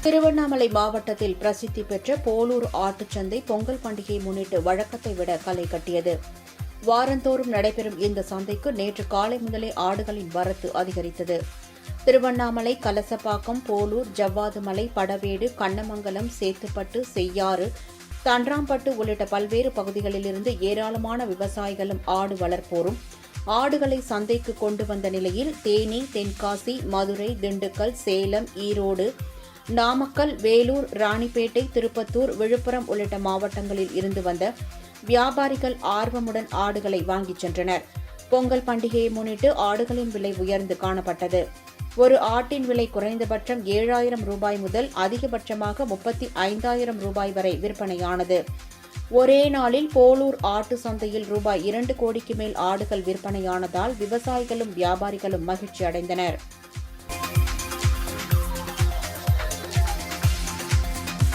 திருவண்ணாமலை மாவட்டத்தில் பிரசித்தி பெற்ற போலூர் ஆட்டுச்சந்தை பொங்கல் பண்டிகையை முன்னிட்டு வழக்கத்தை விட களை கட்டியது. வாரந்தோறும் நடைபெறும் இந்த சந்தைக்கு நேற்று காலை முதலே ஆடுகளின் வரத்து அதிகரித்தது. திருவண்ணாமலை, கலசப்பாக்கம், போலூர், ஜவ்வாதுமலை, படவேடு, கண்ணமங்கலம், சேத்துப்பட்டு, செய்யாறு, தன்றாம்பட்டு உள்ளிட்ட பல்வேறு பகுதிகளிலிருந்து ஏராளமான விவசாயிகளும் ஆடு வளர்ப்போரும் ஆடுகளை சந்தைக்கு கொண்டு வந்த நிலையில் தேனி, தென்காசி, மதுரை, திண்டுக்கல், சேலம், ஈரோடு, நாமக்கல், வேலூர், ராணிப்பேட்டை, திருப்பத்தூர், விழுப்புரம் உள்ளிட்ட மாவட்டங்களில் இருந்து வந்த வியாபாரிகள் ஆர்வமுடன் ஆடுகளை வாங்கிச் சென்றனர். பொங்கல் பண்டிகையை முன்னிட்டு ஆடுகளின் விலை உயர்ந்து காணப்பட்டது. ஒரு ஆட்டின் விலை குறைந்தபட்சம் 7,000 ரூபாய் முதல் அதிகபட்சமாக 35,000 ரூபாய் வரை விற்பனையானது. ஒரே நாளில் போலூர் ஆட்டு சந்தையில் ரூபாய் 2 கோடிக்கு மேல் ஆடுகள் விற்பனையானதால் விவசாயிகளும் வியாபாரிகளும் மகிழ்ச்சி அடைந்தனர்.